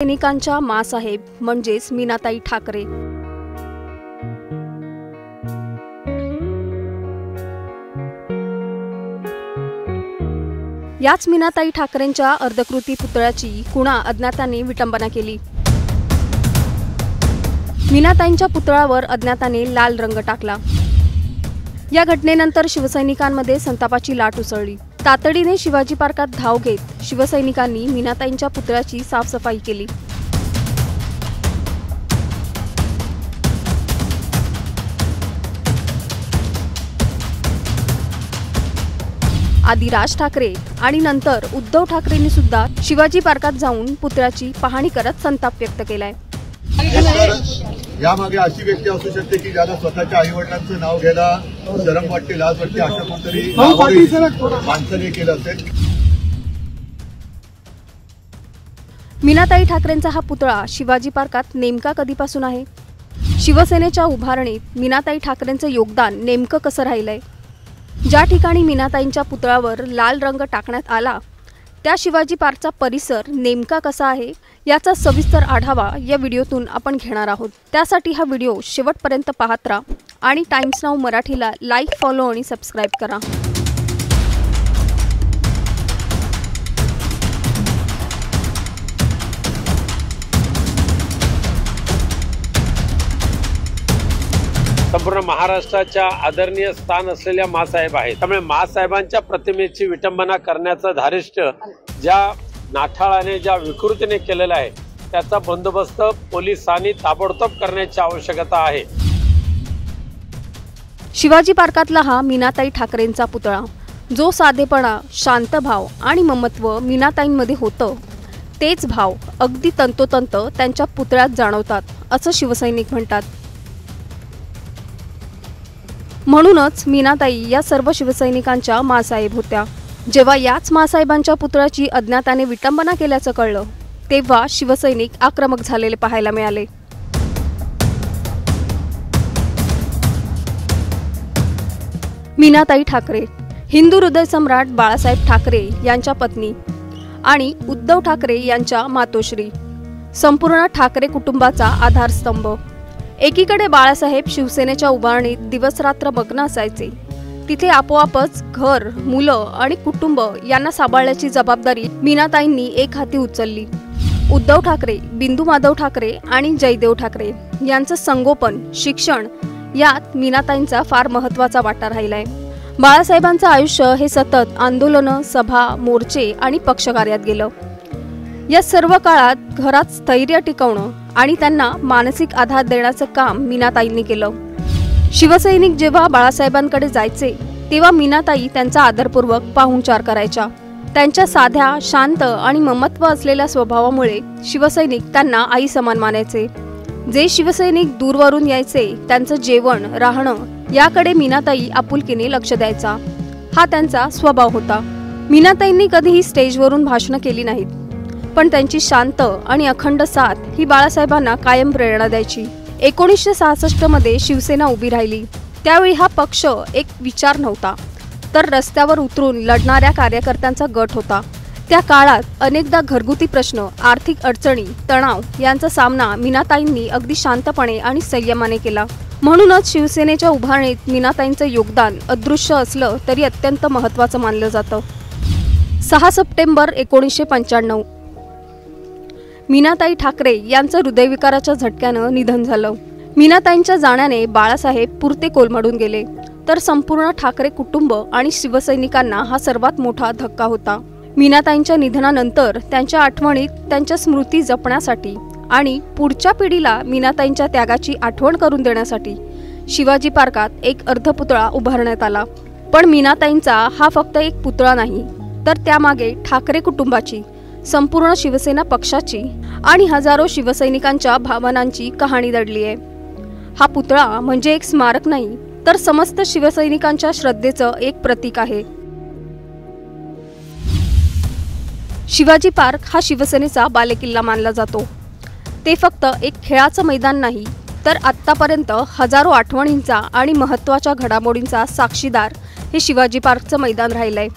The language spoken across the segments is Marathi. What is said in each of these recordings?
सैनिकांच्या मासाहेब म्हणजेच मीनाताई ठाकरे। याच मीनाताई ठाकरेंच्या अर्धकृती पुतळ्याची कुणा अज्ञाताने विटंबना केली। मीनाताईंच्या पुतळ्यावर अज्ञाताने लाल रंग टाकला। या घटनेनंतर शिवसैनिकांमध्ये संतापाची लाट उसळली। तातडीने शिवाजी पार्कात धाव घेत शिवसैनिकांनी मीनाताईंच्या पुतळ्याची साफसफाई केली। आधी राज ठाकरे आणि नंतर उद्धव ठाकरेंनी सुद्धा शिवाजी पार्कात जाऊन पुतळ्याची पाहणी करत संताप व्यक्त केलाय। यामागे अशी व्यक्ती असू शकते की ज्याला स्वतःच्या आईवडिलांचं नाव घ्यायला शरम वाटते, लाज वाटते, अशा कोणतरी माणसाने केलं असेल। मीनाताई ठाकरेंचा हा पुतळा शिवाजी पार्कात नेमका कधीपासून आहे? शिवसेनेच्या उभारणीत मीनाताई ठाकरेंचं योगदान नेमकं कसं राहिलंय? ज्या ठिकाणी मीनाताईंच्या पुतळ्यावर लाल रंग टाकण्यात आला त्या शिवाजी पार्कचा परिसर नेमका कसा आहे याचा सविस्तर आढावा या व्हिडिओतून आपण घेणार आहोत। त्यासाठी हा व्हिडिओ शेवटपर्यंत पाहत राहा आणि टाइम्स नाऊ मराठीला लाईक, फॉलो आणि सबस्क्राइब करा। संपूर्ण महाराष्ट्राच्या आदरणीय स्थान असलेल्या मासाहेब आहेत। त्यामुळे मासाहेबांच्या प्रतिमेची विटंबना करण्याचं धारिष्ट ज्या नाठाळाने, ज्या विकृतीने केलेला आहे त्याचा बंदोबस्त पोलिसांनी ताबडतोब करण्याची आवश्यकता आहे। शिवाजी पार्कातला हा मीनाताई ठाकरेंचा पुतळा, जो साधेपणा, शांतभाव आणि ममत्व मीनाताईंमध्ये होतं, तेच भाव अगदी तंतोतंत त्यांच्या पुतळ्यात जाणवतात असं शिवसैनिक म्हणतात। म्हणूनच मीनाताई या सर्व शिवसैनिकांच्या मासाहेब होत्या। जेव्हा याच मासाहेबांच्या पुतळ्याची अज्ञाताने विटंबना केल्याचं कळलं तेव्हा शिवसैनिक आक्रमक झालेले पाहायला मिळाले। मीनाताई ठाकरे हिंदू हृदय सम्राट बाळासाहेब ठाकरे यांच्या पत्नी आणि उद्धव ठाकरे यांच्या मातोश्री, संपूर्ण ठाकरे कुटुंबाचा आधारस्तंभ। एकीकडे बाळासाहेब शिवसेनेच्या उभारणीत दिवसरात्र मग्न असायचे, तिथे आपोआपच घर, मुलं आणि कुटुंब यांना सांभाळण्याची जबाबदारी मीनाताईंनी एक हाती उचलली। उद्धव ठाकरे, बिंदू माधव ठाकरे आणि जयदेव ठाकरे यांचं संगोपन, शिक्षण यात मीनाताईंचा फार महत्त्वाचा वाटा राहिलाय। बाळासाहेबांचं आयुष्य हे सतत आंदोलनं, सभा, मोर्चे आणि पक्षकार्यात गेलं। या सर्व काळात घरात स्थैर्य टिकवणं आणि त्यांना मानसिक आधार देण्याचं काम मीनाताईंनी केलं। शिवसैनिक जेव्हा बाळासाहेबांकडे जायचे तेव्हा मीनाताई त्यांचा आदरपूर्वक पाहुणचार करायच्या। त्यांच्या साध्या, शांत आणि ममत्व असलेल्या स्वभावामुळे शिवसैनिक त्यांना आई समान मानायचे। जे शिवसैनिक दूरवरून यायचे त्यांचं जेवण, राहणं याकडे मीनाताई आपुलकीने लक्ष द्यायचा। हा त्यांचा स्वभाव होता। मीनाताईंनी कधीही स्टेजवरून भाषणं केली नाहीत, पण त्यांची शांत आणि अखंड साथ ही बाळासाहेबांना कायम प्रेरणा द्यायची। 1966 मध्ये शिवसेना उभी राहिली त्यावेळी हा पक्ष एक विचार नव्हता, तर रस्त्यावर उतरून लढणाऱ्या कार्यकर्त्यांचा गट होता। त्या काळात अनेकदा घरगुती प्रश्न, आर्थिक अडचणी, तणाव यांचा सामना मीनाताईंनी अगदी शांतपणे आणि संयमाने केला। म्हणूनच शिवसेनेच्या उभारणीत मीनाताईंचं योगदान अदृश्य असलं तरी अत्यंत महत्त्वाचं मानलं जातं। 6 सप्टेंबर 1995 मीनाताई ठाकरे यांचं हृदयविकाराच्या झटक्यानं निधन झालं। मीनाताईंच्या जाण्याने बाळासाहेब पुरते कोलमडून गेले, तर संपूर्ण ठाकरे कुटुंब आणि शिवसैनिकांना हा सर्वात मोठा धक्का होता। मीनाताईंच्या निधनानंतर त्यांच्या आठवणीत त्यांच्या स्मृती जपण्यासाठी आणि पुढच्या पिढीला मीनाताईंच्या त्यागाची आठवण करून देण्यासाठी शिवाजी पार्कात एक अर्धपुतळा उभारण्यात आला। पण मीनाताईंचा हा फक्त एक पुतळा नाही, तर त्यामागे ठाकरे कुटुंबाची, संपूर्ण शिवसेना पक्षाची आणि हजारो शिवसैनिकांच्या भावनांची कहाणी दडली आहे। हा पुतळा म्हणजे एक स्मारक नाही, तर समस्त शिवसैनिकांच्या श्रद्धेचं एक प्रतीक आहे। शिवाजी पार्क हा शिवसेनेचा बालेकिल्ला मानला जातो। ते फक्त एक खेळाचं मैदान नाही, तर आत्तापर्यंत हजारो आठवणींचा आणि महत्त्वाच्या घडामोडींचा साक्षीदार हे शिवाजी पार्कचं मैदान राहिलंय।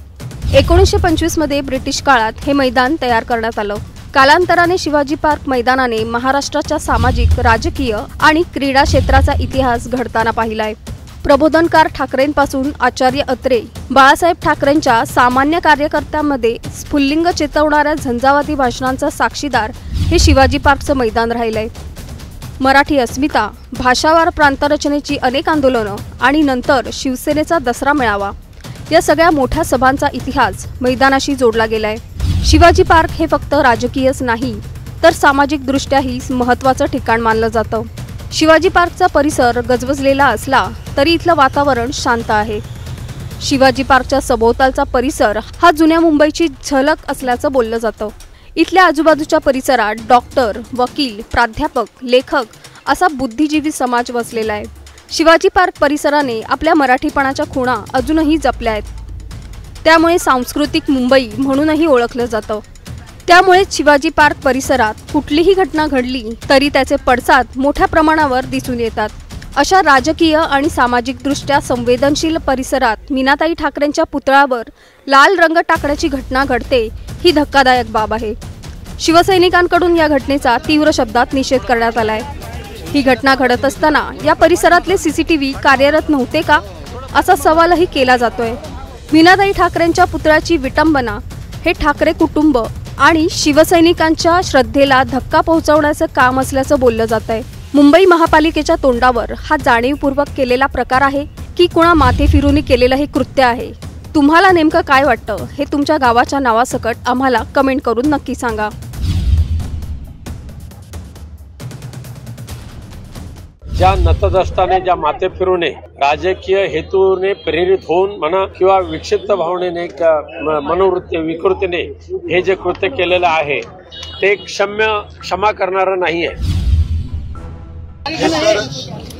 1925 मध्ये ब्रिटिश काळात हे मैदान तयार करण्यात आलं। कालांतराने शिवाजी पार्क मैदानाने महाराष्ट्राच्या सामाजिक, राजकीय आणि क्रीडा क्षेत्राचा इतिहास घडताना पाहिलाय. प्रबोधनकार ठाकरेंपासून आचार्य अत्रे, बाळासाहेब ठाकरेंच्या सामान्य कार्यकर्त्यांमध्ये स्फुल्लिंग चेतवणाऱ्या झंझावाती भाषणांचा साक्षीदार हे शिवाजी पार्कचं मैदान राहिलंय. मराठी अस्मिता, भाषावार प्रांतरचनेची अनेक आंदोलनं आणि नंतर शिवसेनेचा दसरा मेळावा या सगळ्या मोठ्या सभांचा इतिहास मैदानाशी जोडला गेलाय. शिवाजी पार्क हे फक्त राजकीयच नाही तर सामाजिकदृष्ट्याही महत्त्वाचं ठिकाण मानलं जातं. शिवाजी पार्कचा परिसर गजबजलेला असला तरी इथलं वातावरण शांत आहे. शिवाजी पार्कच्या सभोवतालचा परिसर हा जुन्या मुंबईची झलक असल्याचं बोललं जातं. इथल्या आजूबाजूच्या परिसरात डॉक्टर, वकील, प्राध्यापक, लेखक असा बुद्धिजीवी समाज वसलेला आहे. शिवाजी पार्क परिसराने आपल्या मराठीपणाच्या खुणा अजूनही जपल्या आहेत. त्यामुळे सांस्कृतिक मुंबई म्हणूनही ओळखलं जातं. त्यामुळे शिवाजी पार्क परिसरात कुठलीही घटना घडली तरी त्याचे पडसाद मोठ्या प्रमाणावर दिसून येतात. अशा राजकीय आणि सामाजिकदृष्ट्या संवेदनशील परिसरात मीनाताई ठाकरेंच्या पुतळ्यावर लाल रंग टाकण्याची घटना घडते ही धक्कादायक बाब आहे. शिवसैनिकांकडून या घटनेचा तीव्र शब्दात निषेध करण्यात आलाय. ही घटना घडत असताना या परिसरातले CCTV कार्यरत नव्हते का असा सवालही केला जातोय. मीनाताई ठाकरेंच्या पुतळ्याची विटंबना हे ठाकरे कुटुंब आणि शिवसैनिकांच्या श्रद्धेला धक्का पोहोचवण्याचं काम असल्याचं बोललं जात आहे. मुंबई महापालिकेच्या तोंडावर हा जाणीवपूर्वक केलेला प्रकार आहे की कुणा माथे फिरूनी केलेलं हे कृत्य आहे? तुम्हाला नेमकं काय वाटतं हे तुमच्या गावाच्या नावासकट आम्हाला कमेंट करून नक्की सांगा. ज्या नतदस्ताने, ज्या माथे फिरूने, राजकीय हेतूने प्रेरित होऊन म्हणा किंवा विक्षिप्त भावनेने, मनोवृत्ती विकृतीने हे जे कृत्य केलेलं आहे ते क्षमा करणारं नाही आहे.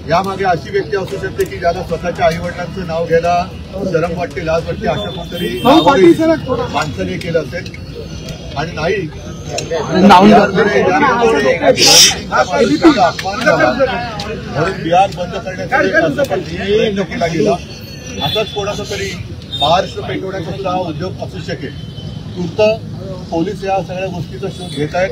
यामागे अशी व्यक्ती असू शकते की ज्याला स्वतःच्या आई वडिलांचं नाव घ्यायला शरम वाटते, लाज वाटते, अशा कोणतरी माणसाने केलं असेल आणि नाही बिहार बंद करण्यासाठी केला गेला. असाच कोणाचा तरी महाराष्ट्र पेटवण्याचा सुद्धा हा उद्योग असू शकेल. तूर्त पोलीस या सगळ्या गोष्टीचा शोध घेत आहेत.